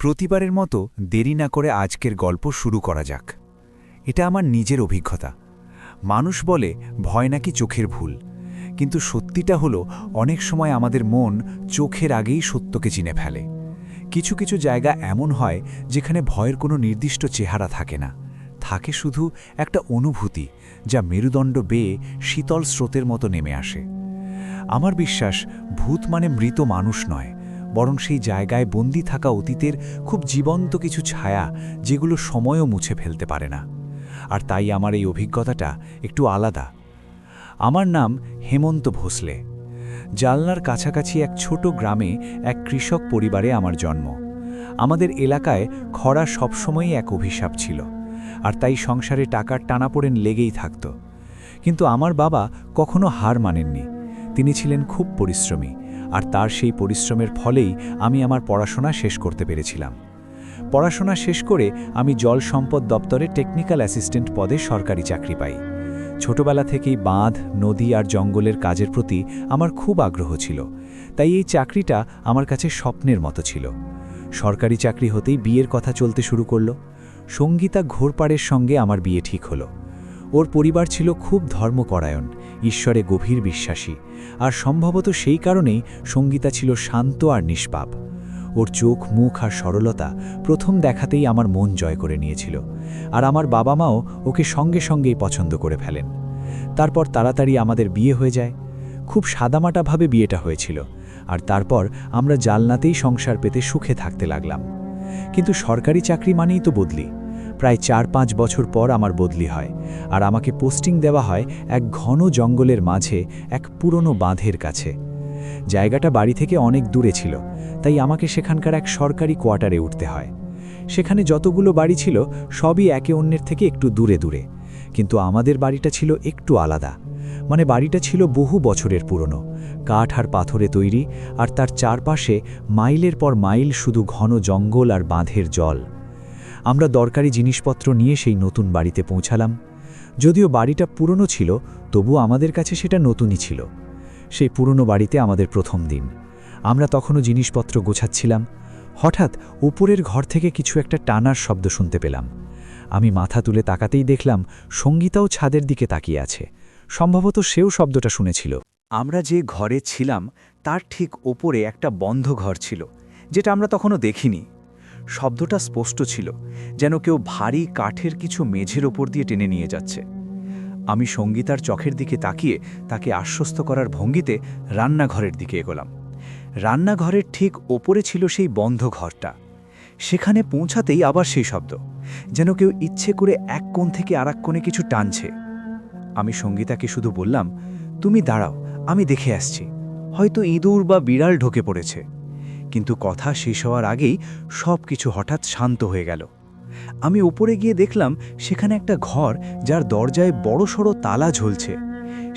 প্রতিবারের মতো দেরি না করে আজকের গল্প শুরু করা যাক। এটা আমার নিজের অভিজ্ঞতা। মানুষ বলে ভয় নাকি চোখের ভুল, কিন্তু সত্যিটা হলো অনেক সময় আমাদের মন চোখের আগেই সত্যকে চিনে ফেলে। কিছু কিছু জায়গা এমন হয় যেখানে ভয়ের কোনো নির্দিষ্ট চেহারা থাকে না, থাকে শুধু একটা অনুভূতি যা মেরুদণ্ড বেয়ে শীতল স্রোতের মতো নেমে আসে। আমার বিশ্বাস, ভূত মানে মৃত মানুষ নয়, বরং সেই জায়গায় বন্দী থাকা অতীতের খুব জীবন্ত কিছু ছায়া, যেগুলো সময়ও মুছে ফেলতে পারে না। আর তাই আমার এই অভিজ্ঞতাটা একটু আলাদা। আমার নাম হেমন্ত ভোসলে। জালনার কাছাকাছি এক ছোট গ্রামে এক কৃষক পরিবারে আমার জন্ম। আমাদের এলাকায় খরা সবসময়ই এক অভিশাপ ছিল, আর তাই সংসারে টাকার টানাপোড়েন লেগেই থাকত। কিন্তু আমার বাবা কখনো হার মানেননি। তিনি ছিলেন খুব পরিশ্রমী, আর তার সেই পরিশ্রমের ফলেই আমি আমার পড়াশোনা শেষ করতে পেরেছিলাম। পড়াশোনা শেষ করে আমি জল সম্পদ দপ্তরে টেকনিক্যাল অ্যাসিস্ট্যান্ট পদে সরকারি চাকরি পাই। ছোটবেলা থেকেই বাঁধ, নদী আর জঙ্গলের কাজের প্রতি আমার খুব আগ্রহ ছিল, তাই এই চাকরিটা আমার কাছে স্বপ্নের মতো ছিল। সরকারি চাকরি হতেই বিয়ের কথা চলতে শুরু করল। সঙ্গীতা ঘোরপাড়ের সঙ্গে আমার বিয়ে ঠিক হলো। ওর পরিবার ছিল খুব ধর্মপরায়ণ, ঈশ্বরে গভীর বিশ্বাসী, আর সম্ভবত সেই কারণেই সঙ্গীতা ছিল শান্ত আর নিষ্পাপ। ওর চোখ, মুখ আর সরলতা প্রথম দেখাতেই আমার মন জয় করে নিয়েছিল, আর আমার বাবা মাও ওকে সঙ্গে সঙ্গেই পছন্দ করে ফেলেন। তারপর তাড়াতাড়ি আমাদের বিয়ে হয়ে যায়। খুব সাদামাটাভাবে বিয়েটা হয়েছিল, আর তারপর আমরা জালনাতেই সংসার পেতে সুখে থাকতে লাগলাম। কিন্তু সরকারি চাকরি মানেই তো বদলি। প্রায় ৪-৫ বছর পর আমার বদলি হয়, আর আমাকে পোস্টিং দেওয়া হয় এক ঘন জঙ্গলের মাঝে এক পুরনো বাঁধের কাছে। জায়গাটা বাড়ি থেকে অনেক দূরে ছিল, তাই আমাকে সেখানকার এক সরকারি কোয়ার্টারে উঠতে হয়। সেখানে যতগুলো বাড়ি ছিল সবই একে অন্যের থেকে একটু দূরে দূরে, কিন্তু আমাদের বাড়িটা ছিল একটু আলাদা। মানে বাড়িটা ছিল বহু বছরের পুরনো, কাঠ আর পাথরে তৈরি, আর তার চারপাশে মাইলের পর মাইল শুধু ঘন জঙ্গল আর বাঁধের জল। আমরা দরকারি জিনিসপত্র নিয়ে সেই নতুন বাড়িতে পৌঁছালাম। যদিও বাড়িটা পুরনো ছিল, তবু আমাদের কাছে সেটা নতুনই ছিল। সেই পুরনো বাড়িতে আমাদের প্রথম দিন। আমরা তখনও জিনিসপত্র গোছাচ্ছিলাম। হঠাৎ উপরের ঘর থেকে কিছু একটা টানার শব্দ শুনতে পেলাম। আমি মাথা তুলে তাকাতেই দেখলাম সঙ্গীতাও ছাদের দিকে তাকিয়ে আছে। সম্ভবত সেও শব্দটা শুনেছিল। আমরা যে ঘরে ছিলাম তার ঠিক ওপরে একটা বন্ধ ঘর ছিল, যেটা আমরা তখনও দেখিনি। শব্দটা স্পষ্ট ছিল, যেন কেউ ভারী কাঠের কিছু মেঝের ওপর দিয়ে টেনে নিয়ে যাচ্ছে। আমি সঙ্গীতার চোখের দিকে তাকিয়ে তাকে আশ্বস্ত করার ভঙ্গিতে রান্নাঘরের দিকে এগোলাম। রান্নাঘরের ঠিক ওপরে ছিল সেই বন্ধ ঘরটা। সেখানে পৌঁছাতেই আবার সেই শব্দ, যেন কেউ ইচ্ছে করে এক কোণ থেকে আরেক কোণে কিছু টানছে। আমি সঙ্গীতাকে শুধু বললাম, তুমি দাঁড়াও, আমি দেখে আসছি, হয়তো ইঁদুর বা বিড়াল ঢোকে পড়েছে। কিন্তু কথা শেষ হওয়ার আগেই সব কিছু হঠাৎ শান্ত হয়ে গেল। আমি উপরে গিয়ে দেখলাম সেখানে একটা ঘর, যার দরজায় বড়সড় তালা ঝুলছে।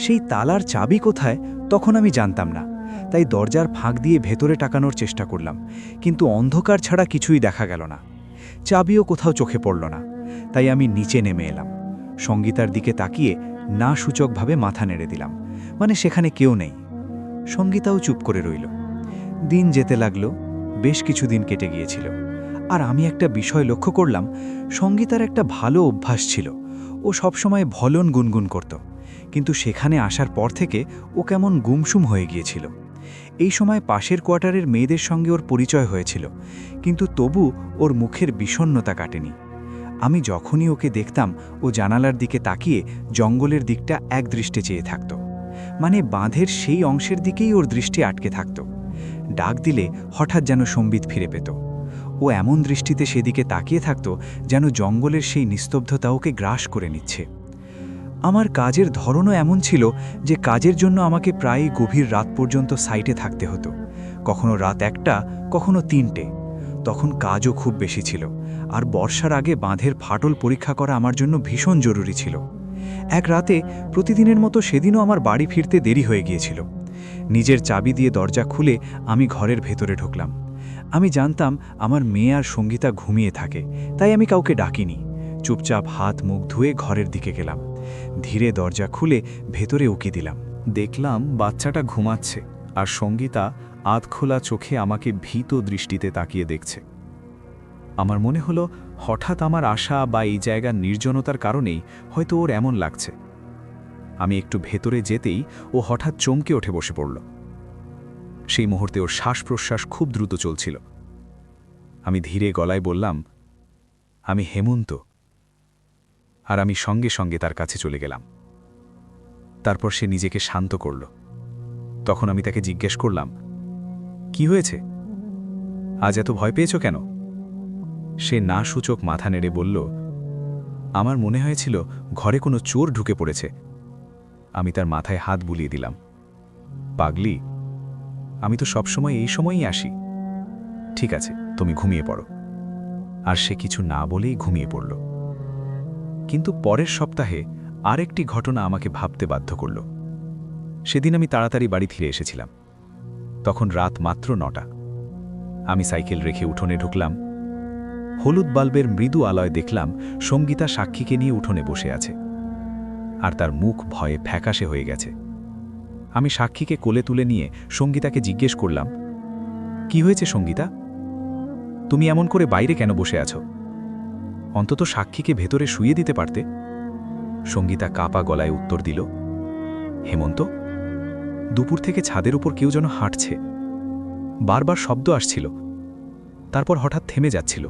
সেই তালার চাবি কোথায় তখন আমি জানতাম না, তাই দরজার ফাঁক দিয়ে ভেতরে টাকানোর চেষ্টা করলাম, কিন্তু অন্ধকার ছাড়া কিছুই দেখা গেল না। চাবিও কোথাও চোখে পড়ল না, তাই আমি নিচে নেমে এলাম। সঙ্গীতার দিকে তাকিয়ে না সূচকভাবে মাথা নেড়ে দিলাম, মানে সেখানে কেউ নেই। সঙ্গীতাও চুপ করে রইল। দিন যেতে লাগলো, বেশ কিছুদিন কেটে গিয়েছিল। আর আমি একটা বিষয় লক্ষ্য করলাম, সঙ্গীতার একটা ভালো অভ্যাস ছিল। ও সবসময় ভলন গুনগুন করত, কিন্তু সেখানে আসার পর থেকে ও কেমন গুমসুম হয়ে গিয়েছিল। এই সময় পাশের কোয়ার্টারের মেয়েদের সঙ্গে ওর পরিচয় হয়েছিল, কিন্তু তবু ওর মুখের বিষণ্ণতা কাটেনি। আমি যখনই ওকে দেখতাম, ও জানালার দিকে তাকিয়ে জঙ্গলের দিকটা একদৃষ্টে চেয়ে থাকত, মানে বাঁধের সেই অংশের দিকেই ওর দৃষ্টি আটকে থাকত। ডাক দিলে হঠাৎ যেন সম্বিত ফিরে পেত। ও এমন দৃষ্টিতে সেদিকে তাকিয়ে থাকত, যেন জঙ্গলের সেই নিস্তব্ধতা ওকে গ্রাস করে নিচ্ছে। আমার কাজের ধরনও এমন ছিল যে কাজের জন্য আমাকে প্রায় গভীর রাত পর্যন্ত সাইটে থাকতে হতো, কখনো রাত 1টা, কখনো 3টে। তখন কাজও খুব বেশি ছিল, আর বর্ষার আগে বাঁধের ফাটল পরীক্ষা করা আমার জন্য ভীষণ জরুরি ছিল। এক রাতে, প্রতিদিনের মতো সেদিনও আমার বাড়ি ফিরতে দেরি হয়ে গিয়েছিল। নিজের চাবি দিয়ে দরজা খুলে আমি ঘরের ভেতরে ঢুকলাম। আমি জানতাম আমার মেয়ে আর সঙ্গীতা ঘুমিয়ে থাকে, তাই আমি কাউকে ডাকিনি। চুপচাপ হাত মুখ ধুয়ে ঘরের দিকে গেলাম। ধীরে দরজা খুলে ভেতরে উকি দিলাম। দেখলাম বাচ্চাটা ঘুমাচ্ছে, আর সঙ্গীতা আধখোলা চোখে আমাকে ভীত দৃষ্টিতে তাকিয়ে দেখছে। আমার মনে হলো হঠাৎ আমার আশা বা এই জায়গার নির্জনতার কারণেই হয়তো ওর এমন লাগছে। আমি একটু ভেতরে যেতেই ও হঠাৎ চমকে উঠে বসে পড়ল। সেই মুহূর্তে ওর শ্বাস-প্রশ্বাস খুব দ্রুত চলছিল। আমি ধীরে গলায় বললাম, আমি হেমন্ত। আর আমি সঙ্গে সঙ্গে তার কাছে চলে গেলাম। তারপর সে নিজেকে শান্ত করল। তখন আমি তাকে জিজ্ঞেস করলাম, কি হয়েছে? আজ এত ভয় পেয়েছ কেন? সে না সূচক মাথা নেড়ে বলল, আমার মনে হয়েছিল ঘরে কোনো চোর ঢুকে পড়েছে। আমি তার মাথায় হাত বুলিয়ে দিলাম। পাগলি, আমি তো সবসময় এই সময়ই আসি। ঠিক আছে, তুমি ঘুমিয়ে পড়ো। আর সে কিছু না বলেই ঘুমিয়ে পড়ল। কিন্তু পরের সপ্তাহে আরেকটি ঘটনা আমাকে ভাবতে বাধ্য করল। সেদিন আমি তাড়াতাড়ি বাড়ি ফিরে এসেছিলাম। তখন রাত মাত্র 9টা। আমি সাইকেল রেখে উঠোনে ঢুকলাম। হলুদ বাল্বের মৃদু আলোয় দেখলাম সঙ্গীতা সাক্ষীকে নিয়ে উঠোনে বসে আছে, আর তার মুখ ভয়ে ফ্যাকাশে হয়ে গেছে। আমি সাক্ষীকে কোলে তুলে নিয়ে সঙ্গীতাকে জিজ্ঞেস করলাম, কি হয়েছে সঙ্গীতা? তুমি এমন করে বাইরে কেন বসে আছো? অন্তত সাক্ষীকে ভেতরে শুইয়ে দিতে পারতে। সঙ্গীতা কাপা গলায় উত্তর দিল, হেমন্ত, দুপুর থেকে ছাদের উপর কেউ যেন হাঁটছে। বারবার শব্দ আসছিল, তারপর হঠাৎ থেমে যাচ্ছিল।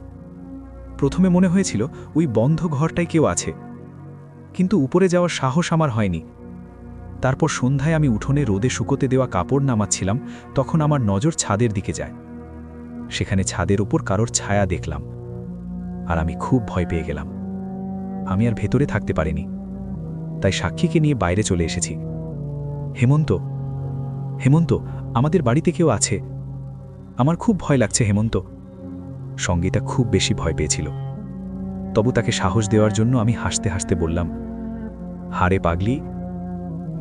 প্রথমে মনে হয়েছিল ওই বন্ধ ঘরটায় কেউ আছে, কিন্তু উপরে যাওয়ার সাহস আমার হয়নি। তারপর সন্ধ্যায় আমি উঠোনে রোদে শুকোতে দেওয়া কাপড় নামাচ্ছিলাম, তখন আমার নজর ছাদের দিকে যায়। সেখানে ছাদের উপর কারোর ছায়া দেখলাম, আর আমি খুব ভয় পেয়ে গেলাম। আমি আর ভেতরে থাকতে পারিনি, তাই সাক্ষীকে নিয়ে বাইরে চলে এসেছি। হেমন্ত, হেমন্ত, আমাদের বাড়িতে কেউ আছে। আমার খুব ভয় লাগছে হেমন্ত। সঙ্গীতা খুব বেশি ভয় পেয়েছিল, তবু তাকে সাহস দেওয়ার জন্য আমি হাসতে হাসতে বললাম, হারে পাগলি,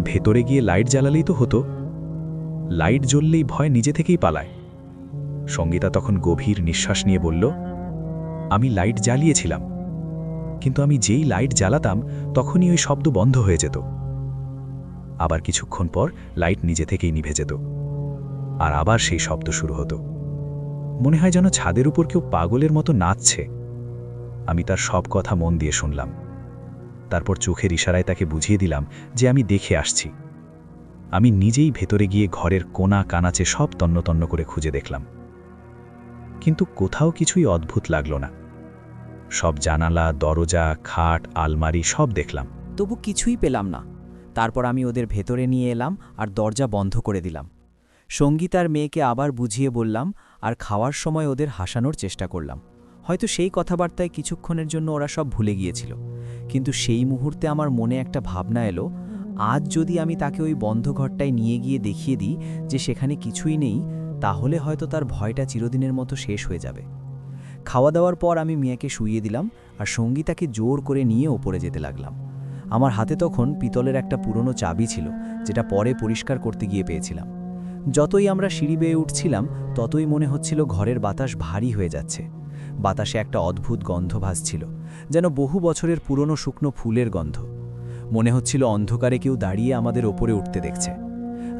ভেতরে গিয়ে লাইট জ্বালালেই তো হতো। লাইট জ্বললেই ভয় নিজে থেকেই পালায়। সঙ্গীতা তখন গভীর নিঃশ্বাস নিয়ে বলল, আমি লাইট জ্বালিয়েছিলাম, কিন্তু আমি যেই লাইট জ্বালাতাম তখনই ওই শব্দ বন্ধ হয়ে যেত। আবার কিছুক্ষণ পর লাইট নিজে থেকেই নিভে যেত, আর আবার সেই শব্দ শুরু হতো। মনে হয় যেন ছাদের উপর কেউ পাগলের মতো নাচছে। আমি তার সব কথা মন দিয়ে শুনলাম। তারপর চোখের ইশারায় তাকে বুঝিয়ে দিলাম যে আমি দেখে আসছি। আমি নিজেই ভেতরে গিয়ে ঘরের কোণা কানাচে সব তন্ন করে খুঁজে দেখলাম, কিন্তু কোথাও কিছুই অদ্ভুত লাগল না। সব জানালা, দরজা, খাট, আলমারি সব দেখলাম, তবু কিছুই পেলাম না। তারপর আমি ওদের ভেতরে নিয়ে এলাম আর দরজা বন্ধ করে দিলাম। সঙ্গীতার মেয়েকে আবার বুঝিয়ে বললাম, আর খাওয়ার সময় ওদের হাসানোর চেষ্টা করলাম। হয়তো সেই কথাবার্তায় কিছুক্ষণের জন্য ওরা সব ভুলে গিয়েছিল, কিন্তু সেই মুহূর্তে আমার মনে একটা ভাবনা এলো, আজ যদি আমি তাকে ওই বন্ধ ঘরটায় নিয়ে গিয়ে দেখিয়ে দিই যে সেখানে কিছুই নেই, তাহলে হয়তো তার ভয়টা চিরদিনের মতো শেষ হয়ে যাবে। খাওয়া দাওয়ার পর আমি মিয়াকে শুইয়ে দিলাম আর সঙ্গীতাকে জোর করে নিয়ে ওপরে যেতে লাগলাম। আমার হাতে তখন পিতলের একটা পুরনো চাবি ছিল, যেটা পরে পরিষ্কার করতে গিয়ে পেয়েছিলাম। যতই আমরা সিঁড়ি বেয়ে উঠছিলাম, ততই মনে হচ্ছিল ঘরের বাতাস ভারী হয়ে যাচ্ছে। বাতাসে একটা অদ্ভুত গন্ধ ভাসছিল, যেন বহু বছরের পুরনো শুকনো ফুলের গন্ধ। মনে হচ্ছিল অন্ধকারে কেউ দাঁড়িয়ে আমাদের ওপরে উঠতে দেখছে।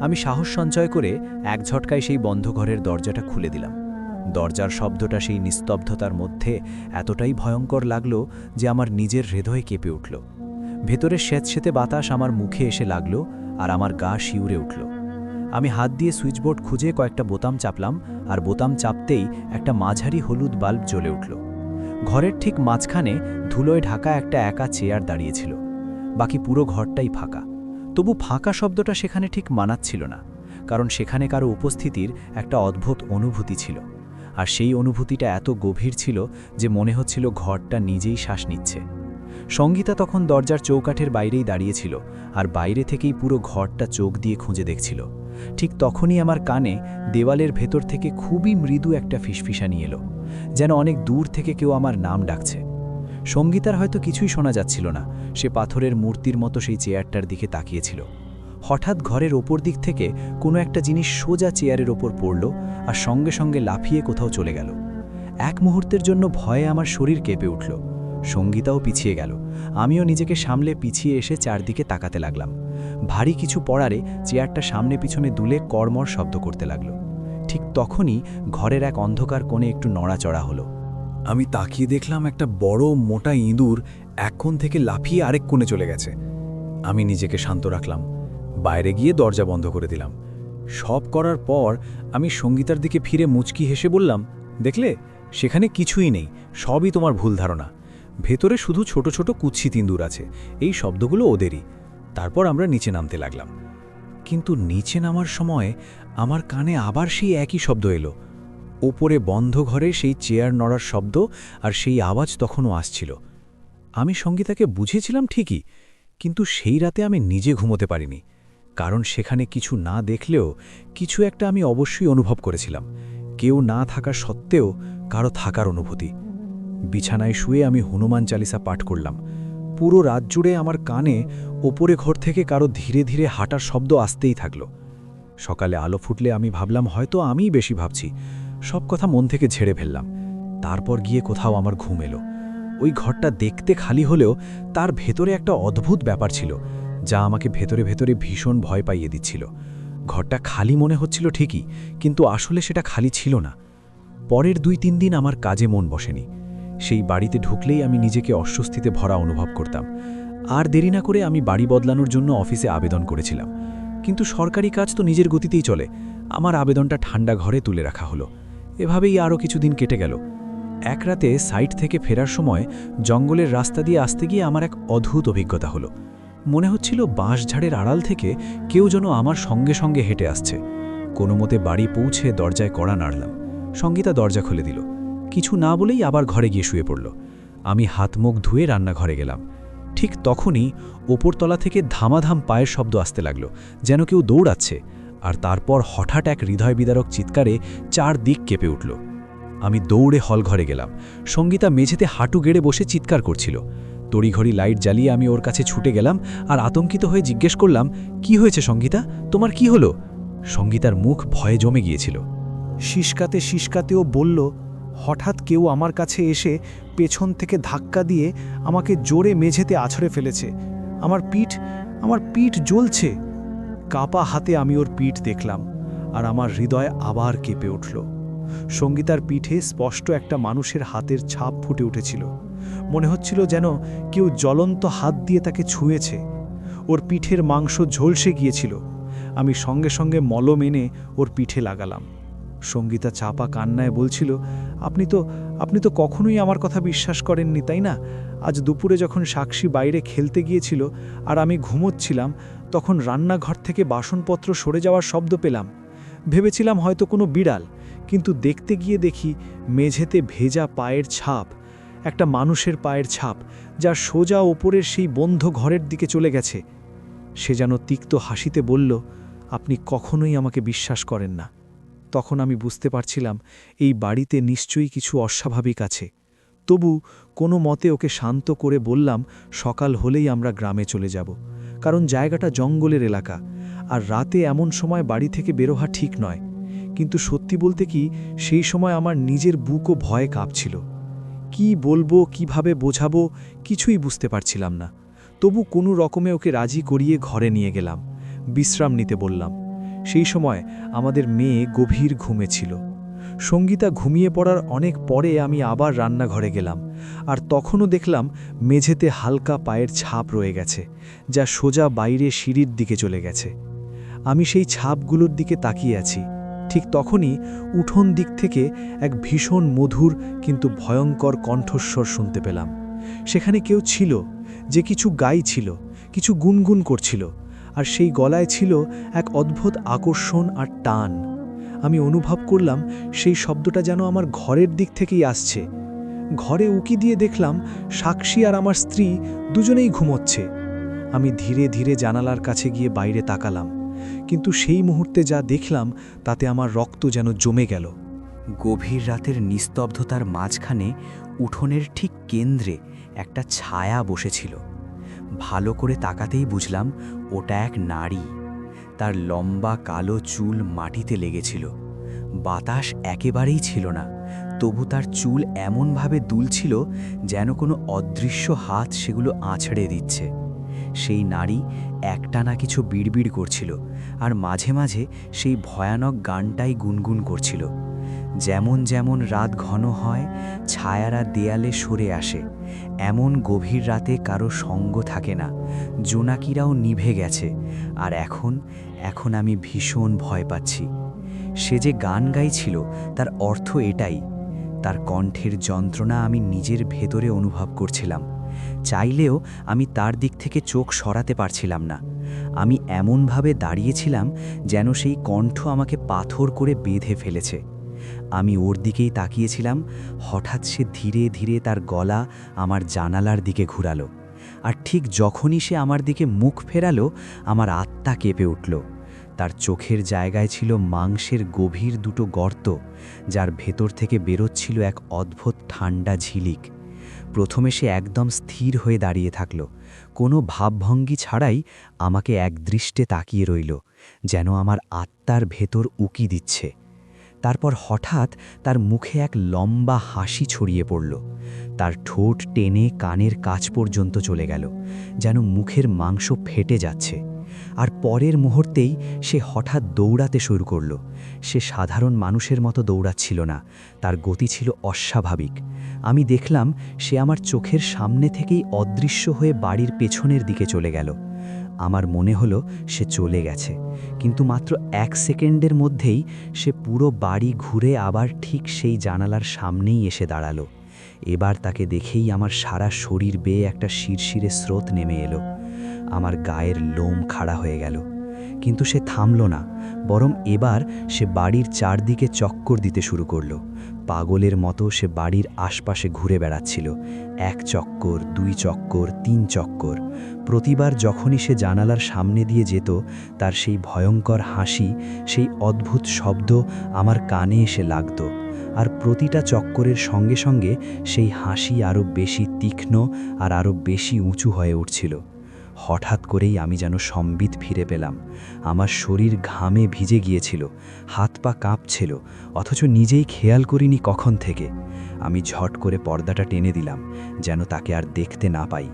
আমি সাহস সঞ্চয় করে এক ঝটকায় সেই বন্ধ ঘরের দরজাটা খুলে দিলাম। দরজার শব্দটা সেই নিস্তব্ধতার মধ্যে এতটাই ভয়ঙ্কর লাগল যে আমার নিজের হৃদয় কেঁপে উঠল। ভেতরের স্যাঁতস্যাঁতে বাতাস আমার মুখে এসে লাগল, আর আমার গা শিউরে উঠল। আমি হাত দিয়ে সুইচবোর্ড খুঁজে কয়েকটা বোতাম চাপলাম, আর বোতাম চাপতেই একটা মাঝারি হলুদ বাল্ব জ্বলে উঠল। ঘরের ঠিক মাঝখানে ধুলোয় ঢাকা একটা একা চেয়ার দাঁড়িয়েছিল, বাকি পুরো ঘরটাই ফাঁকা। তবু ফাঁকা শব্দটা সেখানে ঠিক মানাচ্ছিল না, কারণ সেখানে কারো উপস্থিতির একটা অদ্ভুত অনুভূতি ছিল। আর সেই অনুভূতিটা এত গভীর ছিল যে মনে হচ্ছিল ঘরটা নিজেই শ্বাস নিচ্ছে। সঙ্গীতা তখন দরজার চৌকাঠের বাইরেই দাঁড়িয়েছিল, আর বাইরে থেকেই পুরো ঘরটা চোখ দিয়ে খুঁজে দেখছিল। ঠিক তখনই আমার কানে দেওয়ালের ভেতর থেকে খুবই মৃদু একটা ফিসফিসানি এলো, যেন অনেক দূর থেকে কেউ আমার নাম ডাকছে। সঙ্গীতার হয়তো কিছুই শোনা যাচ্ছিল না, সে পাথরের মূর্তির মতো সেই চেয়ারটার দিকে তাকিয়েছিল। হঠাৎ ঘরের ওপর দিক থেকে কোনো একটা জিনিস সোজা চেয়ারের ওপর পড়ল, আর সঙ্গে সঙ্গে লাফিয়ে কোথাও চলে গেল। এক মুহূর্তের জন্য ভয়ে আমার শরীর কেঁপে উঠল। সঙ্গীতাও পিছিয়ে গেল। আমিও নিজেকে সামলে পিছিয়ে এসে চারদিকে তাকাতে লাগলাম। ভারী কিছু পড়ারে চেয়ারটা সামনে পিছনে দুলে কড়মড় শব্দ করতে লাগল। ঠিক তখনই ঘরের এক অন্ধকার কোণে একটু নড়াচড়া হলো। আমি তাকিয়ে দেখলাম একটা বড় মোটা ইঁদুর এক কোণ থেকে লাফিয়ে আরেক কোণে চলে গেছে। আমি নিজেকে শান্ত রাখলাম, বাইরে গিয়ে দরজা বন্ধ করে দিলাম। সব করার পর আমি সঙ্গীতার দিকে ফিরে মুচকি হেসে বললাম, দেখলে, সেখানে কিছুই নেই, সবই তোমার ভুল ধারণা। ভেতরে শুধু ছোট ছোট কুৎসিত ইঁদুর আছে, এই শব্দগুলো ওদেরই। তারপর আমরা নিচে নামতে লাগলাম। কিন্তু নিচে নামার সময় আমার কানে আবার সেই একই শব্দ এলো। ওপরে বন্ধ ঘরে সেই চেয়ার নড়ার শব্দ, আর সেই আওয়াজ তখনও আসছিল। আমি সঙ্গীতাকে বুঝেছিলাম ঠিকই, কিন্তু সেই রাতে আমি নিজে ঘুমোতে পারিনি। কারণ সেখানে কিছু না দেখলেও কিছু একটা আমি অবশ্যই অনুভব করেছিলাম। কেউ না থাকা সত্ত্বেও কারো থাকার অনুভূতি। বিছানায় শুয়ে আমি হনুমান চালিসা পাঠ করলাম। পুরো রাত জুড়ে আমার কানে ওপরে ঘর থেকে কারো ধীরে ধীরে হাঁটার শব্দ আসতেই থাকল। সকালে আলো ফুটলে আমি ভাবলাম হয়তো আমিই বেশি ভাবছি। সব কথা মন থেকে ঝেড়ে ফেললাম। তারপর গিয়ে কোথাও আমার ঘুম এলো। ওই ঘরটা দেখতে খালি হলেও তার ভেতরে একটা অদ্ভুত ব্যাপার ছিল, যা আমাকে ভেতরে ভেতরে ভীষণ ভয় পাইয়ে দিচ্ছিল। ঘরটা খালি মনে হচ্ছিল ঠিকই, কিন্তু আসলে সেটা খালি ছিল না। পরের ২-৩ দিন আমার কাজে মন বসেনি। সেই বাড়িতে ঢুকলেই আমি নিজেকে অস্বস্তিতে ভরা অনুভব করতাম। আর দেরি না করে আমি বাড়ি বদলানোর জন্য অফিসে আবেদন করেছিলাম। কিন্তু সরকারি কাজ তো নিজের গতিতেই চলে। আমার আবেদনটা ঠান্ডা ঘরে তুলে রাখা হলো। এভাবেই আরও কিছুদিন কেটে গেল। এক রাতে সাইট থেকে ফেরার সময় জঙ্গলের রাস্তা দিয়ে আসতে গিয়ে আমার এক অদ্ভুত অভিজ্ঞতা হলো। মনে হচ্ছিল বাঁশঝাড়ের আড়াল থেকে কেউ যেন আমার সঙ্গে সঙ্গে হেঁটে আসছে। কোনো মতে বাড়ি পৌঁছে দরজায় কড়া নাড়লাম। সঙ্গীতা দরজা খুলে দিল। কিছু না বলেই আবার ঘরে গিয়ে শুয়ে পড়ল। আমি হাত মুখ ধুয়ে রান্নাঘরে গেলাম। ঠিক তখনই ওপরতলা থেকে ধামাধাম পায়ের শব্দ আসতে লাগলো, যেন কেউ দৌড়াচ্ছে। আর তারপর হঠাৎ এক হৃদয় বিদারক চিৎকারে চারদিক কেঁপে উঠল। আমি দৌড়ে হলঘরে গেলাম। সঙ্গীতা মেঝেতে হাঁটু গেড়ে বসে চিৎকার করছিল। তড়িঘড়ি লাইট জ্বালিয়ে আমি ওর কাছে ছুটে গেলাম আর আতঙ্কিত হয়ে জিজ্ঞেস করলাম, কি হয়েছে সঙ্গীতা, তোমার কি হলো? সঙ্গীতার মুখ ভয়ে জমে গিয়েছিল। শিসকাতেও বলল, হঠাৎ কেউ আমার কাছে এসে পেছন থেকে ধাক্কা দিয়ে আমাকে জোরে মেঝেতে আছড়ে ফেলেছে। আমার পিঠ জ্বলছে। কাপা হাতে আমি ওর পিঠ দেখলাম, আর আমার হৃদয় আবার কেঁপে উঠল। সঙ্গীতার পিঠে স্পষ্ট একটা মানুষের হাতের ছাপ ফুটে উঠেছিল। মনে হচ্ছিল যেন কেউ জ্বলন্ত হাত দিয়ে তাকে ছুঁয়েছে। ওর পিঠের মাংস ঝলসে গিয়েছিল। আমি সঙ্গে সঙ্গে মলম এনে ওর পিঠে লাগালাম। সঙ্গীতা চাপা কান্নায় বলছিল, আপনি তো কখনোই আমার কথা বিশ্বাস করেননি, তাই না? আজ দুপুরে যখন সাক্ষী বাইরে খেলতে গিয়েছিল আর আমি ঘুমোচ্ছিলাম, তখন রান্নাঘর থেকে বাসনপত্র সরে যাওয়ার শব্দ পেলাম। ভেবেছিলাম হয়তো কোনো বিড়াল, কিন্তু দেখতে গিয়ে দেখি মেঝেতে ভেজা পায়ের ছাপ, একটা মানুষের পায়ের ছাপ, যা সোজা ওপরের সেই বন্ধ ঘরের দিকে চলে গেছে। সে যেন তিক্ত হাসিতে বলল, আপনি কখনোই আমাকে বিশ্বাস করেন না। তখন আমি বুঝতে পারছিলাম এই বাড়িতে নিশ্চয়ই কিছু অস্বাভাবিক আছে। তবু কোনো মতে ওকে শান্ত করে বললাম, সকাল হলেই আমরা গ্রামে চলে যাব, কারণ জায়গাটা জঙ্গলের এলাকা, আর রাতে এমন সময় বাড়ি থেকে বেরোহা ঠিক নয়। কিন্তু সত্যি বলতে কি, সেই সময় আমার নিজের বুকও ভয়ে কাঁপছিল। কি বলবো, কিভাবে বোঝাবো, কিছুই বুঝতে পারছিলাম না। তবু কোনো রকমে ওকে রাজি করিয়ে ঘরে নিয়ে গেলাম। বিশ্রাম নিতে বললাম। সেই সময় আমাদের মেয়ে গভীর ঘুমে ছিল। সঙ্গীতা ঘুমিয়ে পড়ার অনেক পরে আমি আবার রান্নাঘরে গেলাম, আর তখনও দেখলাম মেঝেতে হালকা পায়ের ছাপ রয়ে গেছে, যা সোজা বাইরে সিঁড়ির দিকে চলে গেছে। আমি সেই ছাপগুলোর দিকে তাকিয়ে আছি। ঠিক তখনই উঠোন দিক থেকে এক ভীষণ মধুর কিন্তু ভয়ঙ্কর কণ্ঠস্বর শুনতে পেলাম। সেখানে কেউ ছিল, যে কিছু গাইছিল, কিছু গুনগুন করছিল, আর সেই গলায় ছিল এক অদ্ভুত আকর্ষণ আর টান। আমি অনুভব করলাম সেই শব্দটা যেন আমার ঘরের দিক থেকেই আসছে। ঘরে উকি দিয়ে দেখলাম সাক্ষী আর আমার স্ত্রী দুজনেই ঘুমোচ্ছে। আমি ধীরে ধীরে জানালার কাছে গিয়ে বাইরে তাকালাম, কিন্তু সেই মুহূর্তে যা দেখলাম তাতে আমার রক্ত যেন জমে গেল। গভীর রাতের নিস্তব্ধতার মাঝখানে উঠোনের ঠিক কেন্দ্রে একটা ছায়া বসেছিল। ভালো করে তাকাতেই বুঝলাম ওটা এক নারী। তার লম্বা কালো চুল মাটিতে লেগেছিল। বাতাস একেবারেই ছিল না, তবু তার চুল এমনভাবে দুলছিল যেন কোনো অদৃশ্য হাত সেগুলো আঁচড়ে দিচ্ছে। সেই নারী একটানা কিছু বিড়বিড় করছিল, আর মাঝে মাঝে সেই ভয়ানক গানটাই গুনগুন করছিল। যেমন যেমন রাত ঘন হয়, ছায়ারা দেয়ালে সরে আসে। এমন গভীর রাতে কারো সঙ্গ থাকে না, জোনাকিরাও নিভে গেছে। আর এখন আমি ভীষণ ভয় পাচ্ছি। সে যে গান গাইছিল, তার অর্থ এটাই। তার কণ্ঠের যন্ত্রণা আমি নিজের ভেতরে অনুভব করছিলাম। চাইলেও আমি তার দিক থেকে চোখ সরাতে পারছিলাম না। আমি এমনভাবে দাঁড়িয়েছিলাম যেন সেই কণ্ঠ আমাকে পাথর করে বেঁধে ফেলেছে। আমি ওর দিকেই তাকিয়েছিলাম। হঠাৎ সে ধীরে ধীরে তার গলা আমার জানালার দিকে ঘুরালো। আর ঠিক যখনই সে আমার দিকে মুখ ফেরালো, আমার আত্মা কেঁপে উঠল। তার চোখের জায়গায় ছিল মাংসের গভীর দুটো গর্ত, যার ভেতর থেকে বেরোচ্ছিল এক অদ্ভুত ঠান্ডা ঝিলিক। প্রথমে সে একদম স্থির হয়ে দাঁড়িয়ে থাকল, কোনো ভাবভঙ্গি ছাড়াই আমাকে একদৃষ্টে তাকিয়ে রইল, যেন আমার আত্মার ভেতর উকি দিচ্ছে। তারপর হঠাৎ তার মুখে এক লম্বা হাসি ছড়িয়ে পড়ল। তার ঠোঁট টেনে কানের কাছ পর্যন্ত চলে গেল, যেন মুখের মাংস ফেটে যাচ্ছে। আর পরের মুহূর্তেই সে হঠাৎ দৌড়াতে শুরু করল। সে সাধারণ মানুষের মতো দৌড়াচ্ছিল না, তার গতি ছিল অস্বাভাবিক। আমি দেখলাম সে আমার চোখের সামনে থেকেই অদৃশ্য হয়ে বাড়ির পেছনের দিকে চলে গেল। আমার মনে হলো সে চলে গেছে, কিন্তু মাত্র 1 সেকেন্ডের মধ্যেই সে পুরো বাড়ি ঘুরে আবার ঠিক সেই জানালার সামনেই এসে দাঁড়ালো। এবার তাকে দেখেই আমার সারা শরীর বেয়ে একটা শিরশিরে স্রোত নেমে এলো। আমার গায়ের লোম খাড়া হয়ে গেল। কিন্তু সে থামল না, বরং এবার সে বাড়ির চারদিকে চক্কর দিতে শুরু করল। পাগলের মতো সে বাড়ির আশপাশে ঘুরে বেড়াচ্ছিল। 1 চক্কর, 2 চক্কর, 3 চক্কর। প্রতিবার যখনই সে জানালার সামনে দিয়ে যেত, তার সেই ভয়ঙ্কর হাসি, সেই অদ্ভুত শব্দ আমার কানে এসে লাগত। আর প্রতিটা চক্করের সঙ্গে সঙ্গে সেই হাসি আরও বেশি তীক্ষ্ণ আর আরও বেশি উঁচু হয়ে উঠছিল। হঠাৎ করেই আমি যেন সম্বিত ফিরে পেলাম। আমার শরীর ঘামে ভিজে গিয়েছিল, হাত পা কাঁপছিল, অথচ নিজেই খেয়াল করিনি কখন থেকে। আমি ঝট করে পর্দাটা টেনে দিলাম, যেন তাকে আর দেখতে না পাই।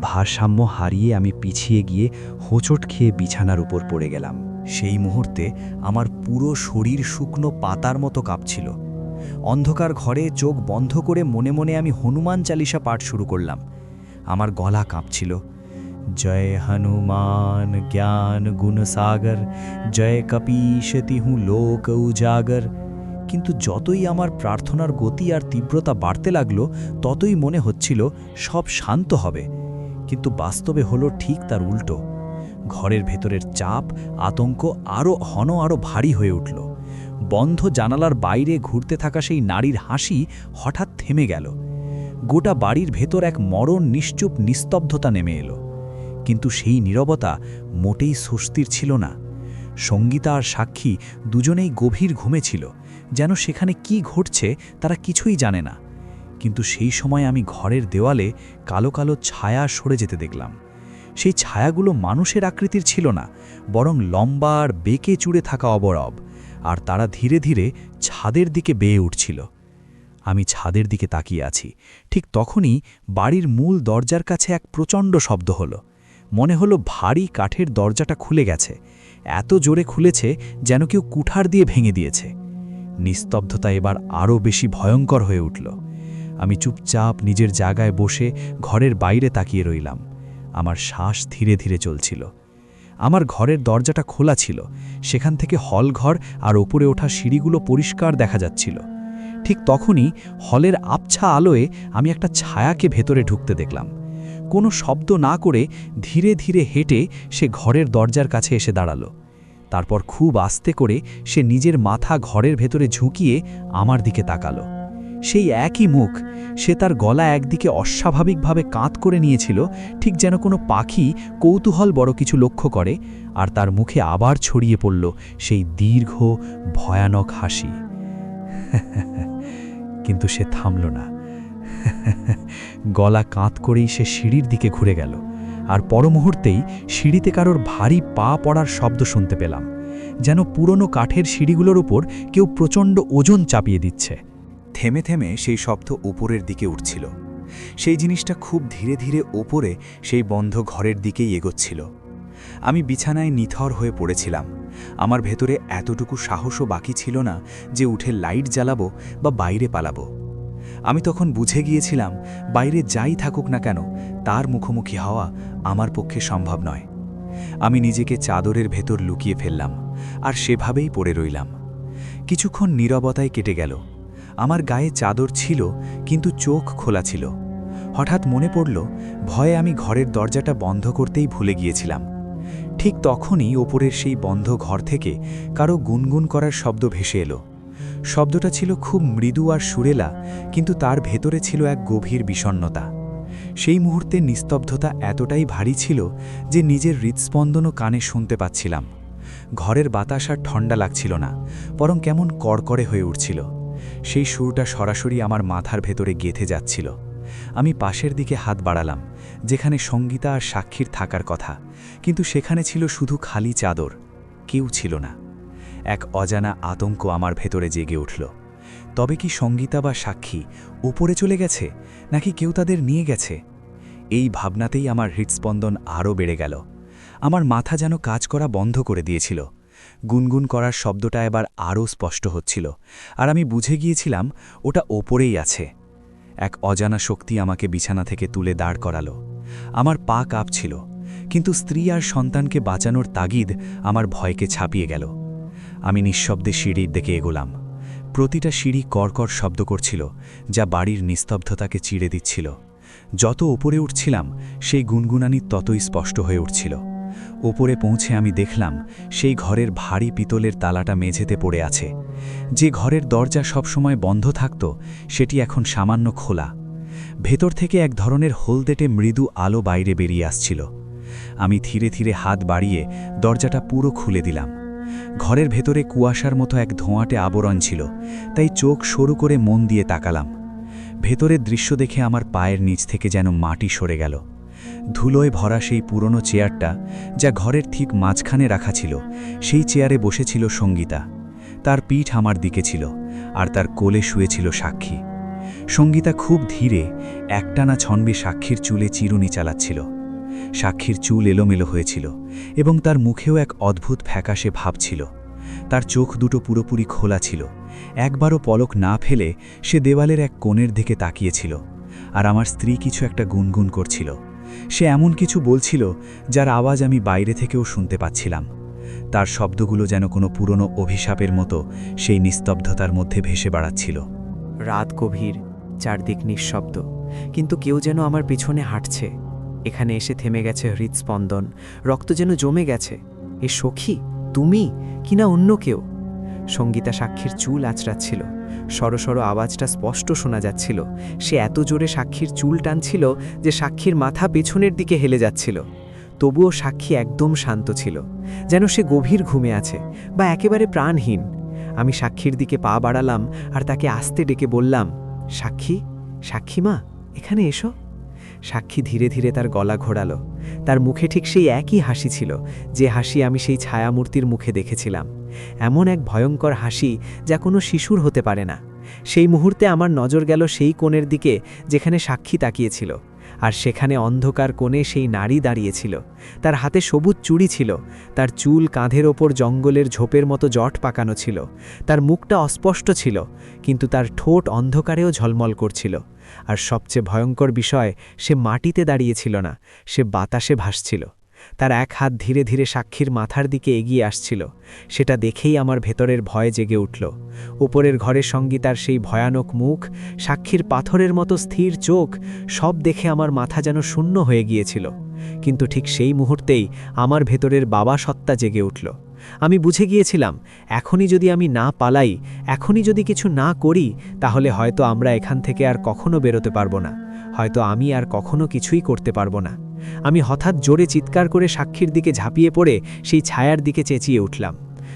ভারসাম্য হারিয়ে আমি পিছিয়ে গিয়ে হোঁচট খেয়ে বিছানার উপর পড়ে গেলাম। সেই মুহূর্তে আমার পুরো শরীর শুকনো পাতার মতো কাঁপছিল। অন্ধকার ঘরে চোখ বন্ধ করে মনে মনে আমি হনুমান চালিসা পাঠ শুরু করলাম। আমার গলা কাঁপছিল। জয় হনুমান জ্ঞান গুণ সাগর, জয় কপীশ তিহু লোক উজাগর। কিন্তু যতই আমার প্রার্থনার গতি আর তীব্রতা বাড়তে লাগলো, ততই মনে হচ্ছিল সব শান্ত হবে। কিন্তু বাস্তবে হলো ঠিক তার উল্টো। ঘরের ভেতরের চাপ, আতঙ্ক আরও ভারী হয়ে উঠল। বন্ধ জানালার বাইরে ঘুরতে থাকা সেই নারীর হাসি হঠাৎ থেমে গেল। গোটা বাড়ির ভেতর এক মরণ নিশ্চুপ নিস্তব্ধতা নেমে এলো। কিন্তু সেই নীরবতা মোটেই স্বস্তির ছিল না। সঙ্গীতা আর সাক্ষী দুজনেই গভীর ঘুমে ছিল, যেন সেখানে কি ঘটছে তারা কিছুই জানে না। কিন্তু সেই সময় আমি ঘরের দেওয়ালে কালো কালো ছায়া সরে যেতে দেখলাম। সেই ছায়াগুলো মানুষের আকৃতির ছিল না, বরং লম্বা আর বেঁকে চুড়ে থাকা অবরব, আর তারা ধীরে ধীরে ছাদের দিকে বেয়ে উঠছিল। আমি ছাদের দিকে তাকিয়ে আছি। ঠিক তখনই বাড়ির মূল দরজার কাছে এক প্রচণ্ড শব্দ হলো। মনে হলো ভারী কাঠের দরজাটা খুলে গেছে। এত জোরে খুলেছে যেন কেউ কুঠার দিয়ে ভেঙে দিয়েছে। নিস্তব্ধতা এবার আরও বেশি ভয়ঙ্কর হয়ে উঠল। আমি চুপচাপ নিজের জায়গায় বসে ঘরের বাইরে তাকিয়ে রইলাম। আমার শ্বাস ধীরে ধীরে চলছিল। আমার ঘরের দরজাটা খোলা ছিল, সেখান থেকে হলঘর আর ওপরে ওঠা সিঁড়িগুলো পরিষ্কার দেখা যাচ্ছিল। ঠিক তখনই হলের আবছা আলোয় আমি একটা ছায়াকে ভেতরে ঢুকতে দেখলাম। কোনো শব্দ না করে ধীরে ধীরে হেঁটে সে ঘরের দরজার কাছে এসে দাঁড়ালো। তারপর খুব আস্তে করে সে নিজের মাথা ঘরের ভেতরে ঝুঁকিয়ে আমার দিকে তাকালো। সেই একই মুখ। সে তার গলা একদিকে অস্বাভাবিকভাবে কাত করে নিয়েছিল, ঠিক যেন কোনো পাখি কৌতূহল বড় কিছু লক্ষ্য করে, আর তার মুখে আবার ছড়িয়ে পড়ল সেই দীর্ঘ ভয়ানক হাসি। কিন্তু সে থামল না। গলা কাত করেই সে সিঁড়ির দিকে ঘুরে গেল, আর পর মুহূর্তেই সিঁড়িতে কারোর ভারী পা পড়ার শব্দ শুনতে পেলাম, যেন পুরনো কাঠের সিঁড়িগুলোর উপর কেউ প্রচণ্ড ওজন চাপিয়ে দিচ্ছে। থেমে থেমে সেই শব্দ উপরের দিকে উঠছিল। সেই জিনিসটা খুব ধীরে ধীরে ওপরে সেই বন্ধ ঘরের দিকেই এগোচ্ছিল। আমি বিছানায় নিথর হয়ে পড়েছিলাম। আমার ভেতরে এতটুকু সাহসও বাকি ছিল না যে উঠে লাইট জ্বালাবো বা বাইরে পালাবো। আমি তখন বুঝে গিয়েছিলাম বাইরে যাই থাকুক না কেন তার মুখোমুখি হওয়া আমার পক্ষে সম্ভব নয়। আমি নিজেকে চাদরের ভেতর লুকিয়ে ফেললাম আর সেভাবেই পড়ে রইলাম। কিছুক্ষণ নীরবতায় কেটে গেল। আমার গায়ে চাদর ছিল কিন্তু চোখ খোলা ছিল। হঠাৎ মনে পড়ল ভয়ে আমি ঘরের দরজাটা বন্ধ করতেই ভুলে গিয়েছিলাম। ঠিক তখনই ওপরের সেই বন্ধ ঘর থেকে কারো গুনগুন করার শব্দ ভেসে এলো। শব্দটা ছিল খুব মৃদু আর সুরেলা, কিন্তু তার ভেতরে ছিল এক গভীর বিষণ্ণতা। সেই মুহূর্তে নিস্তব্ধতা এতটাই ভারী ছিল যে নিজের হৃৎস্পন্দনও কানে শুনতে পাচ্ছিলাম। ঘরের বাতাস আর ঠান্ডা লাগছিল না, বরং কেমন কড়কড়ে হয়ে উঠছিল। সেই সুরটা সরাসরি আমার মাথার ভেতরে গেঁথে যাচ্ছিল। আমি পাশের দিকে হাত বাড়ালাম, যেখানে সঙ্গীতা আর সাক্ষীর থাকার কথা, কিন্তু সেখানে ছিল শুধু খালি চাদর, কেউ ছিল না। এক অজানা আতঙ্ক আমার ভেতরে জেগে উঠল। তবে কি সঙ্গীতা বা সাক্ষী উপরে চলে গেছে, নাকি কেউ তাদের নিয়ে গেছে? এই ভাবনাতেই আমার হৃৎস্পন্দন আরও বেড়ে গেল। আমার মাথা যেন কাজ করা বন্ধ করে দিয়েছিল। গুনগুন করার শব্দটা এবার আরও স্পষ্ট হচ্ছিল, আর আমি বুঝে গিয়েছিলাম ওটা ওপরেই আছে। এক অজানা শক্তি আমাকে বিছানা থেকে তুলে দাঁড় করালো। আমার পা কাঁপছিল, কিন্তু স্ত্রী আর সন্তানকে বাঁচানোর তাগিদ আমার ভয়কে ছাপিয়ে গেল। আমি নিঃশব্দে সিঁড়ির দিকে এগোলাম। প্রতিটা সিঁড়ি কড়কড় শব্দ করছিল, যা বাড়ির নিস্তব্ধতাকে চিড়ে দিচ্ছিল। যত ওপরে উঠছিলাম সেই গুনগুনানি ততই স্পষ্ট হয়ে উঠছিল। ওপরে পৌঁছে আমি দেখলাম সেই ঘরের ভারী পিতলের তালাটা মেঝেতে পড়ে আছে। যে ঘরের দরজা সবসময় বন্ধ থাকত, সেটি এখন সামান্য খোলা। ভেতর থেকে এক ধরনের হলদেটে মৃদু আলো বাইরে বেরিয়ে আসছিল। আমি ধীরে ধীরে হাত বাড়িয়ে দরজাটা পুরো খুলে দিলাম। ঘরের ভেতরে কুয়াশার মতো এক ধোঁয়াটে আবরণ ছিল, তাই চোখ সরু করে মন দিয়ে তাকালাম। ভেতরের দৃশ্য দেখে আমার পায়ের নিচ থেকে যেন মাটি সরে গেল। ধুলোয় ভরা সেই পুরনো চেয়ারটা, যা ঘরের ঠিক মাঝখানে রাখা ছিল, সেই চেয়ারে বসেছিল সঙ্গীতা। তার পিঠ আমার দিকে ছিল, আর তার কোলে শুয়েছিল সাক্ষী। সঙ্গীতা খুব ধীরে একটানা ছন্বে সাক্ষীর চুলে চিরুনি চালাচ্ছিল। সাক্ষীর চুল এলোমেলো হয়েছিল এবং তার মুখেও এক অদ্ভুত ফ্যাকাশে ভাব ছিল। তার চোখ দুটো পুরোপুরি খোলা ছিল। একবারও পলক না ফেলে সে দেওয়ালের এক কোণের দিকে তাকিয়েছিল। আর আমার স্ত্রী কিছু একটা গুনগুন করছিল। সে এমন কিছু বলছিল যার আওয়াজ আমি বাইরে থেকেও শুনতে পাচ্ছিলাম। তার শব্দগুলো যেন কোনো পুরনো অভিশাপের মতো সেই নিস্তব্ধতার মধ্যে ভেসে বেড়াচ্ছিল। রাত গভীর, চারদিক নিঃশব্দ, কিন্তু কেউ যেন আমার পিছনে হাঁটছে। এখানে এসে থেমে গেছে হৃৎস্পন্দন, রক্ত যেন জমে গেছে। এ সখী তুমি, কিনা অন্য কেউ? সঙ্গীতা সাক্ষীর চুল আঁচড়াচ্ছিল। সরসর আওয়াজটা স্পষ্ট শোনা যাচ্ছিল। সে এত জোরে সাক্ষীর চুল টানছিল যে সাক্ষীর মাথা পেছনের দিকে হেলে যাচ্ছিল। তবুও সাক্ষী একদম শান্ত ছিল, যেন সে গভীর ঘুমে আছে বা একেবারে প্রাণহীন। আমি সাক্ষীর দিকে পা বাড়ালাম আর তাকে আস্তে ডেকে বললাম, সাক্ষী, সাক্ষী মা, এখানে এসো। সাক্ষী ধীরে ধীরে তার গলা ঘোরালো। তার মুখে ঠিক সেই একই হাসি ছিল, যে হাসি আমি সেই ছায়ামূর্তির মুখে দেখেছিলাম। এমন এক ভয়ঙ্কর হাসি যা কোনো শিশুর হতে পারে না। সেই মুহূর্তে আমার নজর গেল সেই কোণের দিকে যেখানে সাক্ষী তাকিয়েছিল, আর সেখানে অন্ধকার কোণে সেই নারী দাঁড়িয়েছিল। তার হাতে সবুজ চুড়ি ছিল, তার চুল কাঁধের ওপর জঙ্গলের ঝোপের মতো জট পাকানো ছিল। তার মুখটা অস্পষ্ট ছিল, কিন্তু তার ঠোঁট অন্ধকারেও ঝলমল করছিল। আর সবচেয়ে ভয়ঙ্কর বিষয়, সে মাটিতে দাঁড়িয়েছিল না, সে বাতাসে ভাসছিল। তার এক হাত ধীরে ধীরে সাক্ষীর মাথার দিকে এগিয়ে আসছিল। সেটা দেখেই আমার ভেতরের ভয় জেগে উঠল। উপরের ঘরের সঙ্গীতার সেই ভয়ানক মুখ, সাক্ষীর পাথরের মতো স্থির চোখ, সব দেখে আমার মাথা যেন শূন্য হয়ে গিয়েছিল। কিন্তু ঠিক সেই মুহূর্তেই আমার ভেতরের বাবা সত্তা জেগে উঠল। আমি বুঝে গিয়েছিলাম, এখনই যদি আমি না পালাই, এখনই যদি কিছু না করি, তাহলে হয়তো আমরা এখান থেকে আর কখনো বেরোতে পারবো না। হয়তো আমি আর কখনো কিছুই করতে পারবো না। আমি হঠাৎ জোরে চিৎকার করে সাক্ষীর দিকে ঝাঁপিয়ে পড়ে সেই ছায়ার দিকে চেঁচিয়ে উঠলাম।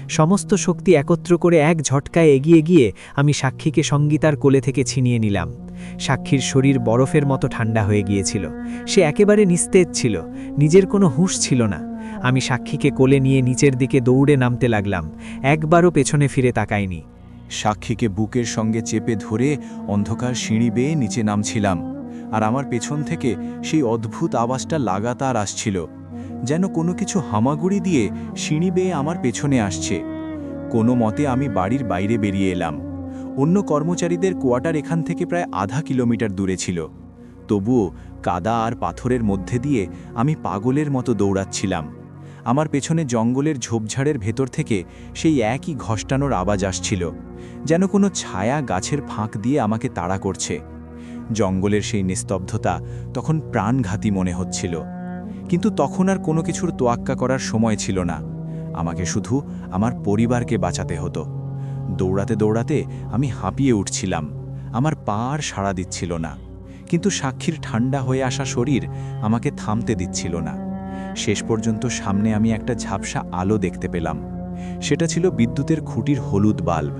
সমস্ত শক্তি একত্র করে এক ঝটকায় এগিয়ে গিয়ে আমি সাক্ষীকে সঙ্গীতার কোলে থেকে ছিনিয়ে নিলাম। সাক্ষীর শরীর বরফের মতো ঠান্ডা হয়ে গিয়েছিল। সে একেবারে নিস্তেজ ছিল, নিজের কোনো হুঁশ ছিল না। আমি সাক্ষীকে কোলে নিয়ে নিচের দিকে দৌড়ে নামতে লাগলাম, একবারও পেছনে ফিরে তাকাইনি। সাক্ষীকে বুকের সঙ্গে চেপে ধরে অন্ধকার সিঁড়ি বেয়ে নিচে নামছিলাম, আর আমার পেছন থেকে সেই অদ্ভুত আওয়াজটা লাগাতার আসছিল, যেন কোনো কিছু হামাগুড়ি দিয়ে সিঁড়ি বেয়ে আমার পেছনে আসছে। কোনো মতে আমি বাড়ির বাইরে বেরিয়ে এলাম। অন্য কর্মচারীদের কোয়ার্টার এখান থেকে প্রায় আধা কিলোমিটার দূরে ছিল। তবুও কাদা আর পাথরের মধ্যে দিয়ে আমি পাগলের মতো দৌড়াচ্ছিলাম। আমার পেছনে জঙ্গলের ঝোপঝাড়ের ভেতর থেকে সেই একই ঘষ্টানোর আওয়াজ আসছিল, যেন কোনো ছায়া গাছের ফাঁক দিয়ে আমাকে তাড়া করছে। জঙ্গলের সেই নিস্তব্ধতা তখন প্রাণঘাতী মনে হচ্ছিল, কিন্তু তখন আর কোনো কিছুর তোয়াক্কা করার সময় ছিল না। আমাকে শুধু আমার পরিবারকে বাঁচাতে হতো। দৌড়াতে দৌড়াতে আমি হাঁপিয়ে উঠছিলাম, আমার পা আর সাড়া দিচ্ছিল না, কিন্তু সাক্ষীর ঠান্ডা হয়ে আসা শরীর আমাকে থামতে দিচ্ছিল না। শেষ পর্যন্ত সামনে আমি একটা ঝাপসা আলো দেখতে পেলাম। সেটা ছিল বিদ্যুতের খুঁটির হলুদ বাল্ব।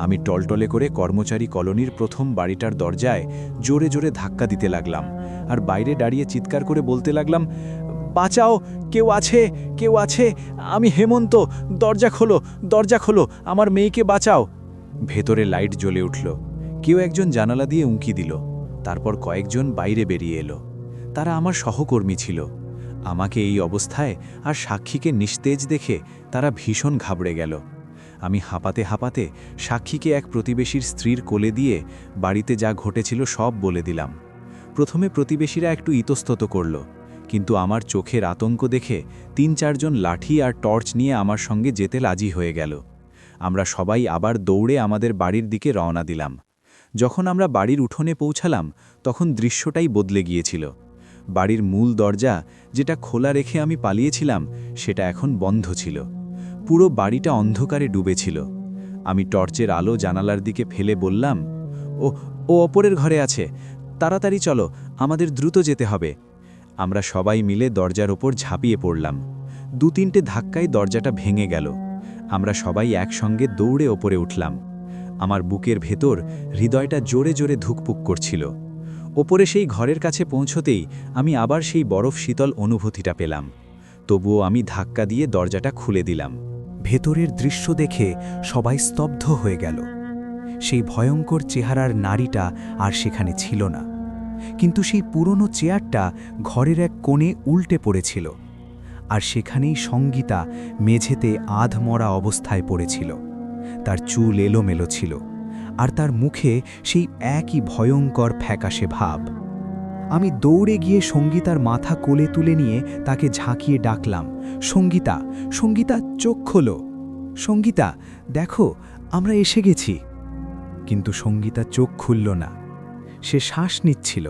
আমি টলটলে করে কর্মচারী কলোনির প্রথম বাড়িটার দরজায় জোরে জোরে ধাক্কা দিতে লাগলাম, আর বাইরে দাঁড়িয়ে চিৎকার করে বলতে লাগলাম, বাঁচাও, কেউ আছে, কেউ আছে, আমি হেমন্ত, দরজা খোলো, দরজা খোলো, আমার মেয়েকে বাঁচাও। ভেতরে লাইট জ্বলে উঠল। কেউ একজন জানালা দিয়ে উঁকি দিল। তারপর কয়েকজন বাইরে বেরিয়ে এলো। তারা আমার সহকর্মী ছিল। আমাকে এই অবস্থায় আর সাক্ষীকে নিস্তেজ দেখে তারা ভীষণ ঘাবড়ে গেল। আমি হাঁপাতে হাঁপাতে সাক্ষীকে এক প্রতিবেশীর স্ত্রীর কোলে দিয়ে বাড়িতে যা ঘটেছিল সব বলে দিলাম। প্রথমে প্রতিবেশীরা একটু ইতস্তত করল, কিন্তু আমার চোখের আতঙ্ক দেখে ৩-৪ জন লাঠি আর টর্চ নিয়ে আমার সঙ্গে যেতে রাজি হয়ে গেল। আমরা সবাই আবার দৌড়ে আমাদের বাড়ির দিকে রওনা দিলাম। যখন আমরা বাড়ির উঠোনে পৌঁছালাম, তখন দৃশ্যটাই বদলে গিয়েছিল। বাড়ির মূল দরজা, যেটা খোলা রেখে আমি পালিয়েছিলাম, সেটা এখন বন্ধ ছিল। পুরো বাড়িটা অন্ধকারে ডুবেছিল। আমি টর্চের আলো জানালার দিকে ফেলে বললাম, ও অপরের ঘরে আছে, তাড়াতাড়ি চলো, আমাদের দ্রুত যেতে হবে। আমরা সবাই মিলে দরজার ওপর ঝাঁপিয়ে পড়লাম। ২-৩টে ধাক্কায় দরজাটা ভেঙে গেল। আমরা সবাই একসঙ্গে দৌড়ে ওপরে উঠলাম। আমার বুকের ভেতর হৃদয়টা জোরে জোরে ধুকপুক করছিল। ওপরে সেই ঘরের কাছে পৌঁছতেই আমি আবার সেই বরফ শীতল অনুভূতিটা পেলাম। তবুও আমি ধাক্কা দিয়ে দরজাটা খুলে দিলাম। ভেতরের দৃশ্য দেখে সবাই স্তব্ধ হয়ে গেল। সেই ভয়ঙ্কর চেহারার নারীটা আর সেখানে ছিল না, কিন্তু সেই পুরনো চেয়ারটা ঘরের এক কোণে উল্টে পড়েছিল, আর সেখানেই সঙ্গীতা মেঝেতে আধমরা অবস্থায় পড়েছিল। তার চুল এলোমেলো ছিল, আর তার মুখে সেই একই ভয়ঙ্কর ফ্যাকাশে ভাব। আমি দৌড়ে গিয়ে সঙ্গীতার মাথা কোলে তুলে নিয়ে তাকে ঝাঁকিয়ে ডাকলাম, সঙ্গীতা, সঙ্গীতা, চোখ খোলো, সঙ্গীতা, দেখো, আমরা এসে গেছি। কিন্তু সঙ্গীতা চোখ খুলল না। সে শ্বাস নিচ্ছিল,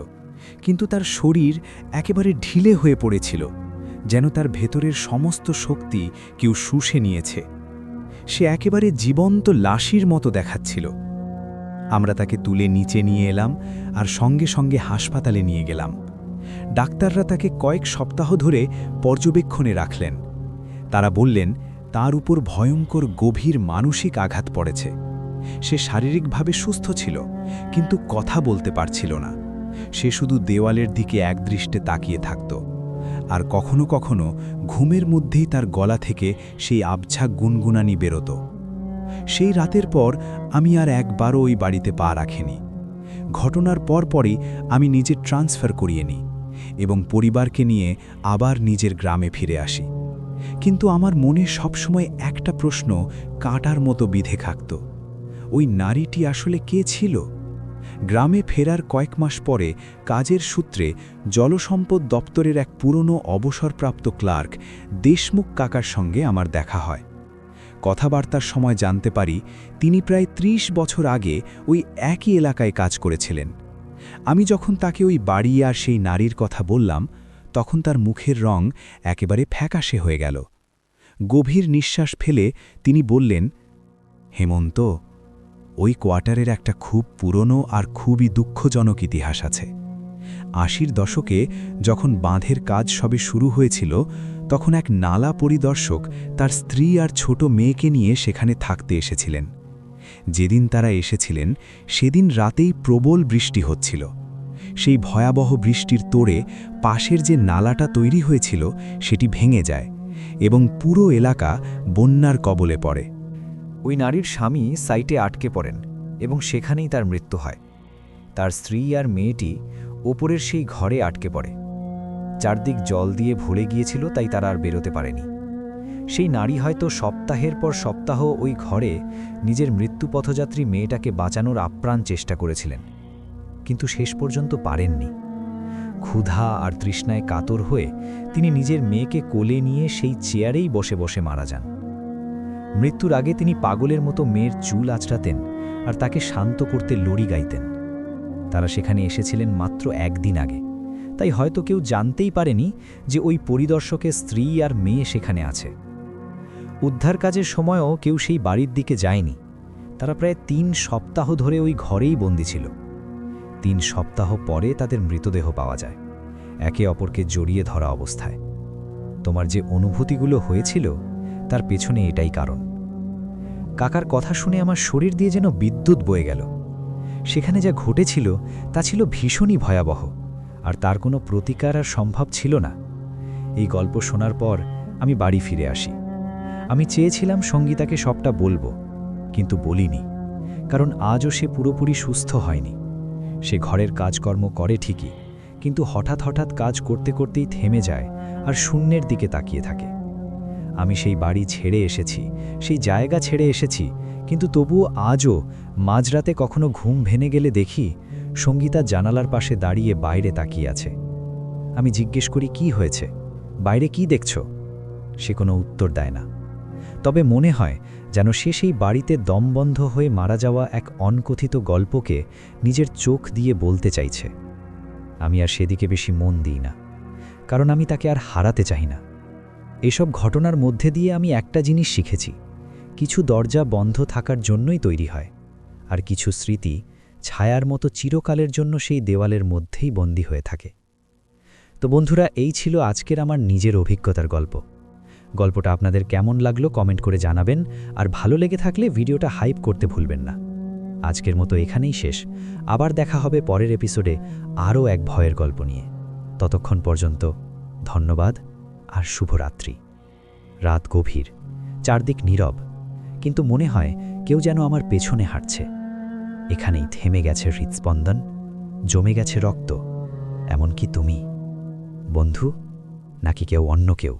কিন্তু তার শরীর একেবারে ঢিলে হয়ে পড়েছিল, যেন তার ভেতরের সমস্ত শক্তি কেউ শুষে নিয়েছে। সে একেবারে জীবন্ত লাশির মতো দেখাচ্ছিল। আমরা তাকে তুলে নিচে নিয়ে এলাম আর সঙ্গে সঙ্গে হাসপাতালে নিয়ে গেলাম। ডাক্তাররা তাকে কয়েক সপ্তাহ ধরে পর্যবেক্ষণে রাখলেন। তারা বললেন তার উপর ভয়ঙ্কর গভীর মানসিক আঘাত পড়েছে। সে শারীরিকভাবে সুস্থ ছিল, কিন্তু কথা বলতে পারছিল না। সে শুধু দেওয়ালের দিকে একদৃষ্টে তাকিয়ে থাকত, আর কখনো কখনো ঘুমের মধ্যেই তার গলা থেকে সেই আবছা গুনগুনানি বেরোত। সেই রাতের পর আমি আর একবারও ওই বাড়িতে পা রাখিনি। ঘটনার পরপরই আমি নিজে ট্রান্সফার করিয়ে নিই এবং পরিবারকে নিয়ে আবার নিজের গ্রামে ফিরে আসি। কিন্তু আমার মনে সবসময় একটা প্রশ্ন কাঁটার মতো বিঁধে থাকত, ওই নারীটি আসলে কে ছিল? গ্রামে ফেরার কয়েক মাস পরে কাজের সূত্রে জলসম্পদ দপ্তরের এক পুরনো অবসরপ্রাপ্ত ক্লার্ক দেশমুখ কাকার সঙ্গে আমার দেখা হয়। কথাবার্তার সময় জানতে পারি তিনি প্রায় ৩০ বছর আগে ওই একই এলাকায় কাজ করেছিলেন। আমি যখন তাকে ওই বাড়ি আর সেই নারীর কথা বললাম, তখন তার মুখের রং একেবারে ফ্যাকাশে হয়ে গেল। গভীর নিঃশ্বাস ফেলে তিনি বললেন, হেমন্ত, ওই কোয়ার্টারের একটা খুব পুরনো আর খুবই দুঃখজনক ইতিহাস আছে। ৮০-র দশকে যখন বাঁধের কাজ সবে শুরু হয়েছিল, তখন এক নালা পরিদর্শক তার স্ত্রী আর ছোট মেয়েকে নিয়ে সেখানে থাকতে এসেছিলেন। যেদিন তারা এসেছিলেন সেদিন রাতেই প্রবল বৃষ্টি হচ্ছিল। সেই ভয়াবহ বৃষ্টির তোড়ে পাশের যে নালাটা তৈরি হয়েছিল সেটি ভেঙে যায় এবং পুরো এলাকা বন্যার কবলে পড়ে। ওই নারীর স্বামী সাইটে আটকে পড়েন এবং সেখানেই তার মৃত্যু হয়। তার স্ত্রী আর মেয়েটি ওপরের সেই ঘরে আটকে পড়ে। চারদিক জল দিয়ে ভরে গিয়েছিল, তাই তারা আর বেরোতে পারেনি। সেই নারী হয়তো সপ্তাহের পর সপ্তাহ ওই ঘরে নিজের মৃত্যুপথযাত্রী মেয়েটাকে বাঁচানোর আপ্রাণ চেষ্টা করেছিলেন, কিন্তু শেষ পর্যন্ত পারেননি। ক্ষুধা আর তৃষ্ণায় কাতর হয়ে তিনি নিজের মেয়েকে কোলে নিয়ে সেই চেয়ারেই বসে বসে মারা যান। মৃত্যুর আগে তিনি পাগলের মতো মেয়ের চুল আঁচড়াতেন আর তাকে শান্ত করতে লড়ি গাইতেন। তারা সেখানে এসেছিলেন মাত্র একদিন আগে, তাই হয়তো কেউ জানতেই পারেনি যে ওই পরিদর্শকের স্ত্রী আর মেয়ে সেখানে আছে। উদ্ধার কাজের সময়ও কেউ সেই বাড়ির দিকে যায়নি। তারা প্রায় ৩ সপ্তাহ ধরে ওই ঘরেই বন্দী ছিল। ৩ সপ্তাহ পরে তাদের মৃতদেহ পাওয়া যায়, একে অপরকে জড়িয়ে ধরা অবস্থায়। তোমার যে অনুভূতিগুলো হয়েছিল তার পেছনে এটাই কারণ। কাকার কথা শুনে আমার শরীর দিয়ে যেন বিদ্যুৎ বয়ে গেল। সেখানে যা ঘটেছিল তা ছিল ভীষণই ভয়াবহ, আর তার কোনো প্রতিকার আর সম্ভব ছিল না। এই গল্প শোনার পর আমি বাড়ি ফিরে আসি। আমি চেয়েছিলাম সঙ্গীতাকে সবটা বলবো, কিন্তু বলিনি, কারণ আজও সে পুরোপুরি সুস্থ হয়নি। সে ঘরের কাজকর্ম করে ঠিকই, কিন্তু হঠাৎ হঠাৎ কাজ করতে করতেই থেমে যায় আর শূন্যের দিকে তাকিয়ে থাকে। আমি সেই বাড়ি ছেড়ে এসেছি, সেই জায়গা ছেড়ে এসেছি, কিন্তু তবুও আজও মাঝরাতে কখনো ঘুম ভেঙে গেলে দেখি সঙ্গীতা জানালার পাশে দাঁড়িয়ে বাইরে তাকিয়ে আছে। আমি জিজ্ঞেস করি, কি হয়েছে, বাইরে কি দেখছ? সে কোনো উত্তর দেয় না। তবে মনে হয় যেন সে সেই বাড়িতে দমবন্ধ হয়ে মারা যাওয়া এক অনকথিত গল্পকে নিজের চোখ দিয়ে বলতে চাইছে। আমি আর সেদিকে বেশি মন দিই না, কারণ আমি তাকে আর হারাতে চাই না। এসব ঘটনার মধ্যে দিয়ে আমি একটা জিনিস শিখেছি, কিছু দরজা বন্ধ থাকার জন্যই তৈরি হয়, আর কিছু স্মৃতি ছায়ার মতো চিরকালের জন্য সেই দেওয়ালের মধ্যেই বন্দী হয়ে থাকে। তো বন্ধুরা, এই ছিল আজকের আমার নিজের অভিজ্ঞতার গল্প। গল্পটা আপনাদের কেমন লাগলো কমেন্ট করে জানাবেন, আর ভালো লেগে থাকলে ভিডিওটা হাইপ করতে ভুলবেন না। আজকের মতো এখানেই শেষ। আবার দেখা হবে পরের এপিসোডে আরও এক ভয়ের গল্প নিয়ে। ততক্ষণ পর্যন্ত ধন্যবাদ আর শুভরাত্রি। রাত গভীর, চারদিক নীরব, কিন্তু মনে হয় কেউ যেন আমার পেছনে হাঁটছে। এখানেই থেমে গেছে হৃৎস্পন্দন, জমে গেছে রক্ত। এমনকি তুমি, বন্ধু, নাকি কেউ অন্য কেউ?